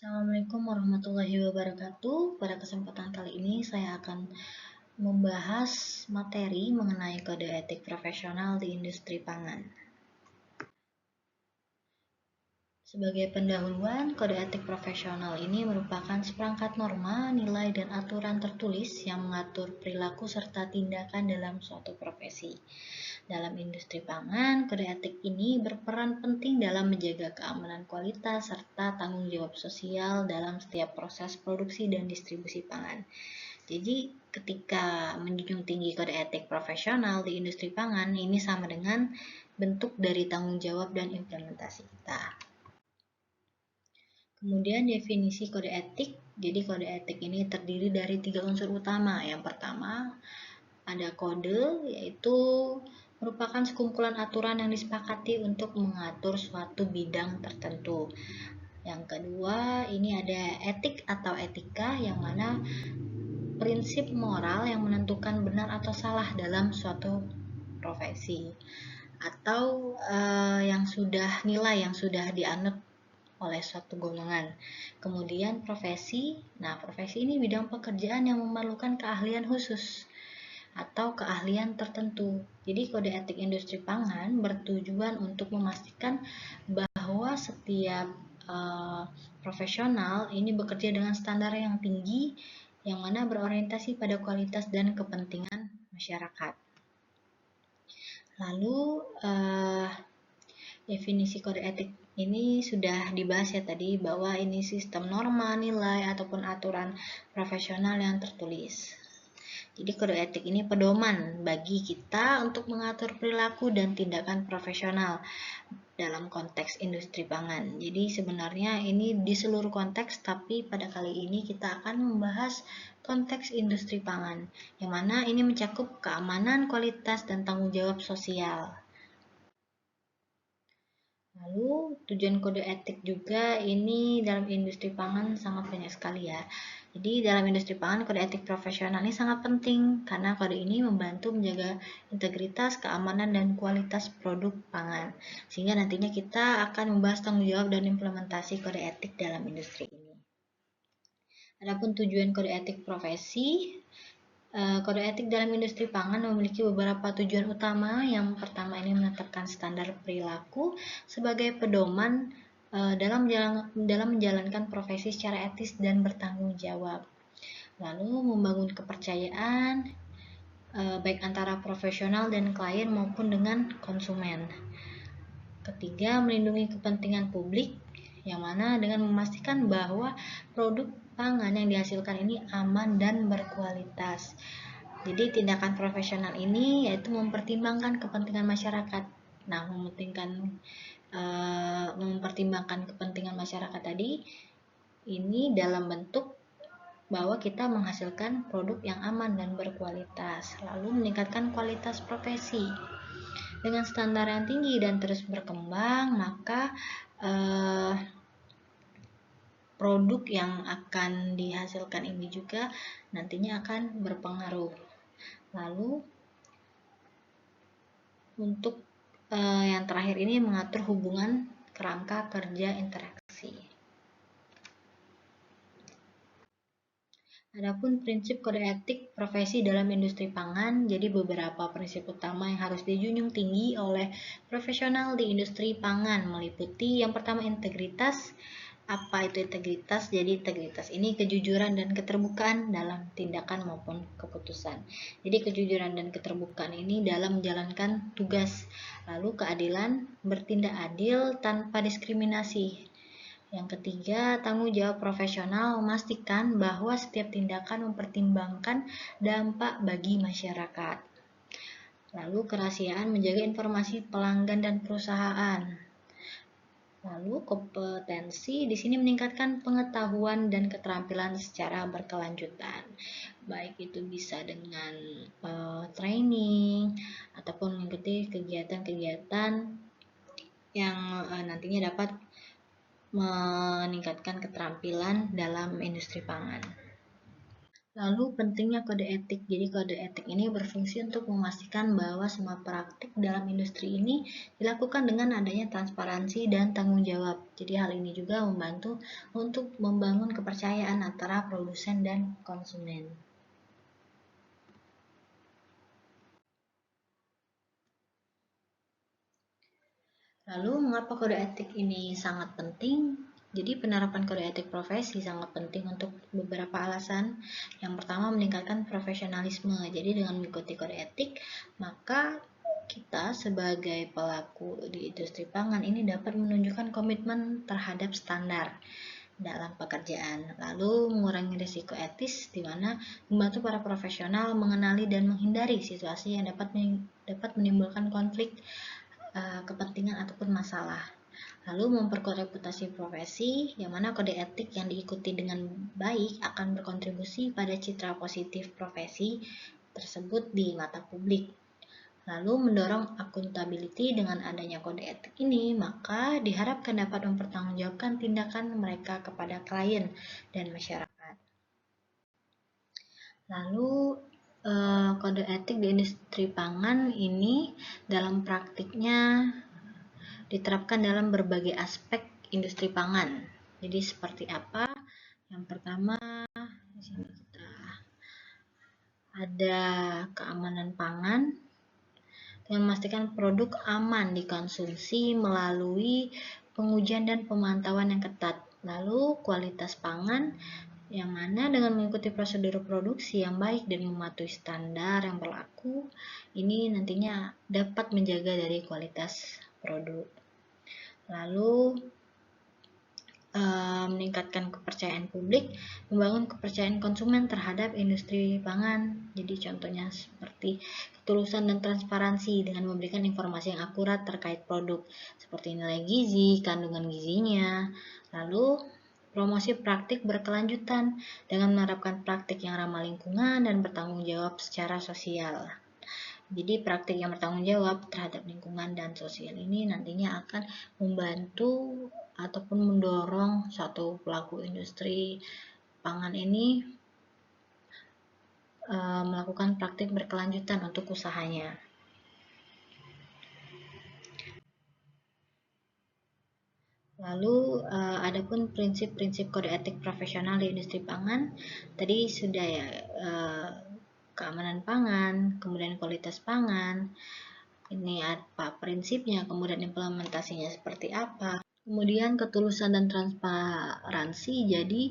Assalamualaikum warahmatullahi wabarakatuh. Pada kesempatan kali ini saya akan membahas materi mengenai kode etik profesional di industri pangan. Sebagai pendahuluan, kode etik profesional ini merupakan seperangkat norma, nilai, dan aturan tertulis yang mengatur perilaku serta tindakan dalam suatu profesi. Dalam industri pangan, kode etik ini berperan penting dalam menjaga keamanan kualitas serta tanggung jawab sosial dalam setiap proses produksi dan distribusi pangan. Jadi, ketika menjunjung tinggi kode etik profesional di industri pangan, ini sama dengan bentuk dari tanggung jawab dan implementasi kita. Kemudian definisi kode etik. Jadi kode etik ini terdiri dari 3 unsur utama. Yang pertama ada kode, yaitu merupakan sekumpulan aturan yang disepakati untuk mengatur suatu bidang tertentu. Yang kedua, ini ada etik atau etika, yang mana prinsip moral yang menentukan benar atau salah dalam suatu profesi. Atau nilai yang sudah dianut oleh suatu golongan. Kemudian profesi. Nah, profesi ini bidang pekerjaan yang memerlukan keahlian khusus atau keahlian tertentu. Jadi kode etik industri pangan bertujuan untuk memastikan bahwa setiap profesional ini bekerja dengan standar yang tinggi yang mana berorientasi pada kualitas dan kepentingan masyarakat. Lalu definisi kode etik ini sudah dibahas ya tadi, bahwa ini sistem norma, nilai, ataupun aturan profesional yang tertulis. Jadi kode etik ini pedoman bagi kita untuk mengatur perilaku dan tindakan profesional dalam konteks industri pangan. Jadi sebenarnya ini di seluruh konteks, tapi pada kali ini kita akan membahas konteks industri pangan, yang mana ini mencakup keamanan, kualitas, dan tanggung jawab sosial. Lalu tujuan kode etik juga ini dalam industri pangan sangat banyak sekali ya. Jadi dalam industri pangan kode etik profesional ini sangat penting karena kode ini membantu menjaga integritas, keamanan, dan kualitas produk pangan. Sehingga nantinya kita akan membahas tanggung jawab dan implementasi kode etik dalam industri ini. Adapun tujuan kode etik profesi, kode etik dalam industri pangan memiliki beberapa tujuan utama. Yang pertama ini menetapkan standar perilaku sebagai pedoman dalam menjalankan profesi secara etis dan bertanggung jawab. Lalu membangun kepercayaan baik antara profesional dan klien maupun dengan konsumen. Ketiga, melindungi kepentingan publik, yang mana dengan memastikan bahwa produk pangan yang dihasilkan ini aman dan berkualitas. Jadi tindakan profesional ini yaitu mempertimbangkan kepentingan masyarakat. Nah, mempertimbangkan kepentingan masyarakat tadi ini dalam bentuk bahwa kita menghasilkan produk yang aman dan berkualitas. Lalu meningkatkan kualitas profesi. Dengan standar yang tinggi dan terus berkembang, maka produk yang akan dihasilkan ini juga nantinya akan berpengaruh. Lalu untuk yang terakhir ini mengatur hubungan kerangka kerja interaksi. Adapun prinsip kode etik profesi dalam industri pangan, jadi beberapa prinsip utama yang harus dijunjung tinggi oleh profesional di industri pangan meliputi yang pertama integritas. Apa itu integritas? Jadi integritas ini kejujuran dan keterbukaan dalam tindakan maupun keputusan. Jadi kejujuran dan keterbukaan ini dalam menjalankan tugas. Lalu keadilan, bertindak adil tanpa diskriminasi. Yang ketiga, tanggung jawab profesional memastikan bahwa setiap tindakan mempertimbangkan dampak bagi masyarakat. Lalu kerahasiaan, menjaga informasi pelanggan dan perusahaan. Lalu kompetensi di sini meningkatkan pengetahuan dan keterampilan secara berkelanjutan. Baik itu bisa dengan training ataupun mengikuti kegiatan-kegiatan yang nantinya dapat meningkatkan keterampilan dalam industri pangan. Lalu pentingnya kode etik. Jadi kode etik ini berfungsi untuk memastikan bahwa semua praktik dalam industri ini dilakukan dengan adanya transparansi dan tanggung jawab. Jadi hal ini juga membantu untuk membangun kepercayaan antara produsen dan konsumen. Lalu mengapa kode etik ini sangat penting? Jadi penerapan kode etik profesi sangat penting untuk beberapa alasan. Yang pertama meningkatkan profesionalisme. Jadi dengan mengikuti kode etik, maka kita sebagai pelaku di industri pangan ini dapat menunjukkan komitmen terhadap standar dalam pekerjaan. Lalu mengurangi risiko etis di mana membantu para profesional mengenali dan menghindari situasi yang dapat menimbulkan konflik kepentingan ataupun masalah. Lalu memperkuat reputasi profesi, yang mana kode etik yang diikuti dengan baik akan berkontribusi pada citra positif profesi tersebut di mata publik. Lalu mendorong akuntability dengan adanya kode etik ini, maka diharapkan dapat mempertanggungjawabkan tindakan mereka kepada klien dan masyarakat. Lalu kode etik di industri pangan ini dalam praktiknya diterapkan dalam berbagai aspek industri pangan. Jadi seperti apa? Yang pertama, di sini kita ada keamanan pangan dengan memastikan produk aman dikonsumsi melalui pengujian dan pemantauan yang ketat. Lalu kualitas pangan yang mana dengan mengikuti prosedur produksi yang baik dan mematuhi standar yang berlaku, ini nantinya dapat menjaga dari kualitas produk. Lalu meningkatkan kepercayaan publik, membangun kepercayaan konsumen terhadap industri pangan. Jadi contohnya seperti ketulusan dan transparansi dengan memberikan informasi yang akurat terkait produk, seperti nilai gizi, kandungan gizinya. Lalu promosi praktik berkelanjutan dengan menerapkan praktik yang ramah lingkungan dan bertanggung jawab secara sosial. Jadi praktik yang bertanggung jawab terhadap lingkungan dan sosial ini nantinya akan membantu ataupun mendorong suatu pelaku industri pangan ini melakukan praktik berkelanjutan untuk usahanya. Lalu adapun prinsip-prinsip kode etik profesional di industri pangan tadi sudah ya, keamanan pangan, kemudian kualitas pangan, ini apa prinsipnya, kemudian implementasinya seperti apa, kemudian ketulusan dan transparansi. Jadi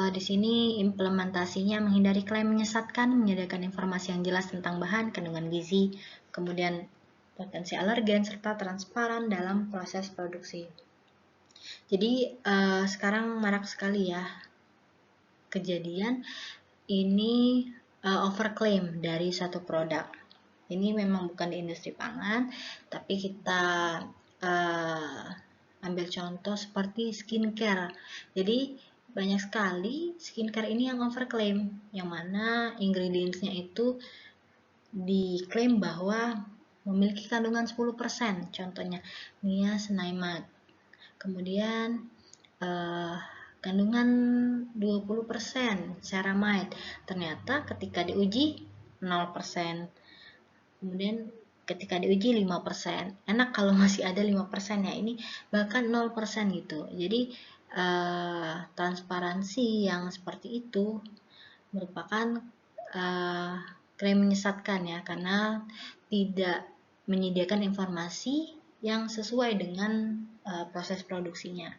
di sini implementasinya menghindari klaim menyesatkan, menyediakan informasi yang jelas tentang bahan, kandungan gizi, kemudian potensi alergen, serta transparan dalam proses produksi. Jadi sekarang marak sekali ya kejadian ini overclaim dari satu produk. Ini memang bukan di industri pangan, tapi kita ambil contoh seperti skincare. Jadi banyak sekali skincare ini yang overclaim, yang mana ingredientsnya itu diklaim bahwa memiliki kandungan 10%, contohnya niacinamide. Kemudian kandungan 20% ceramide. Ternyata ketika diuji 0%. Kemudian ketika diuji 5%. Enak kalau masih ada 5% ya, ini bahkan 0% gitu. Jadi transparansi yang seperti itu merupakan klaim menyesatkan ya, karena tidak menyediakan informasi yang sesuai dengan proses produksinya.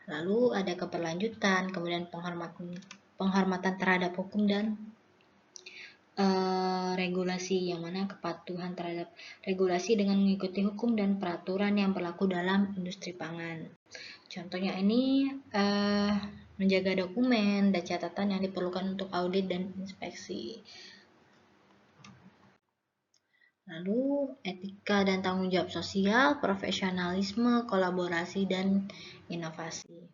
Lalu ada keberlanjutan, kemudian penghormatan terhadap hukum dan regulasi, yang mana kepatuhan terhadap regulasi dengan mengikuti hukum dan peraturan yang berlaku dalam industri pangan. Contohnya ini menjaga dokumen dan catatan yang diperlukan untuk audit dan inspeksi. Lalu etika dan tanggung jawab sosial, profesionalisme, kolaborasi, dan inovasi.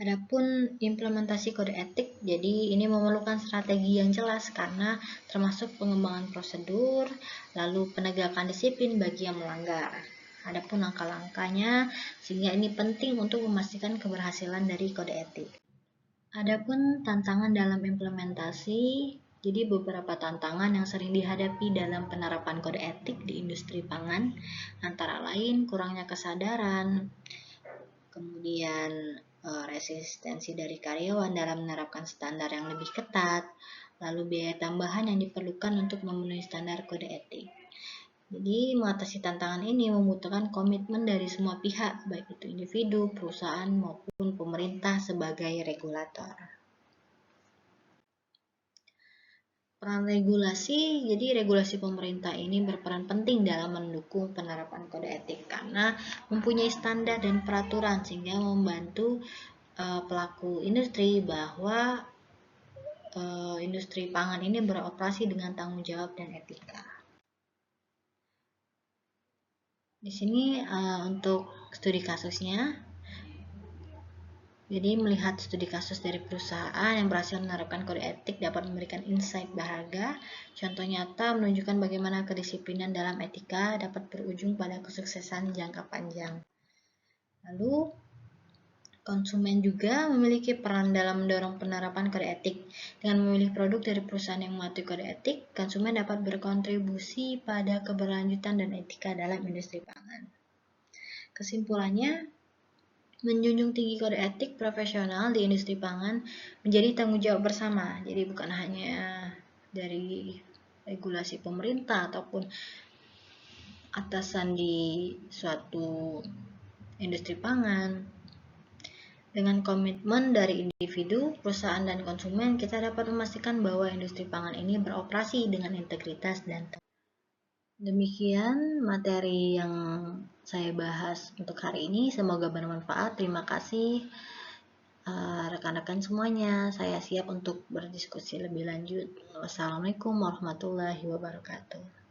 Adapun implementasi kode etik, jadi ini memerlukan strategi yang jelas karena termasuk pengembangan prosedur, lalu penegakan disiplin bagi yang melanggar. Adapun langkah-langkahnya, sehingga ini penting untuk memastikan keberhasilan dari kode etik. Adapun tantangan dalam implementasi, jadi beberapa tantangan yang sering dihadapi dalam penerapan kode etik di industri pangan, antara lain kurangnya kesadaran, kemudian resistensi dari karyawan dalam menerapkan standar yang lebih ketat, lalu biaya tambahan yang diperlukan untuk memenuhi standar kode etik. Jadi mengatasi tantangan ini membutuhkan komitmen dari semua pihak, baik itu individu, perusahaan, maupun pemerintah sebagai regulator. Peran regulasi, jadi regulasi pemerintah ini berperan penting dalam mendukung penerapan kode etik karena mempunyai standar dan peraturan sehingga membantu pelaku industri bahwa industri pangan ini beroperasi dengan tanggung jawab dan etika. Di sini untuk studi kasusnya, jadi melihat studi kasus dari perusahaan yang berhasil menerapkan kode etik dapat memberikan insight berharga. Contoh nyata menunjukkan bagaimana kedisiplinan dalam etika dapat berujung pada kesuksesan jangka panjang. Lalu konsumen juga memiliki peran dalam mendorong penerapan kode etik. Dengan memilih produk dari perusahaan yang mematuhi kode etik, konsumen dapat berkontribusi pada keberlanjutan dan etika dalam industri pangan. Kesimpulannya, menjunjung tinggi kode etik profesional di industri pangan menjadi tanggung jawab bersama. Jadi bukan hanya dari regulasi pemerintah ataupun atasan di suatu industri pangan. Dengan komitmen dari individu, perusahaan, dan konsumen, kita dapat memastikan bahwa industri pangan ini beroperasi dengan integritas dan demikian materi yang saya bahas untuk hari ini. Semoga bermanfaat. Terima kasih rekan-rekan semuanya. Saya siap untuk berdiskusi lebih lanjut. Wassalamualaikum warahmatullahi wabarakatuh.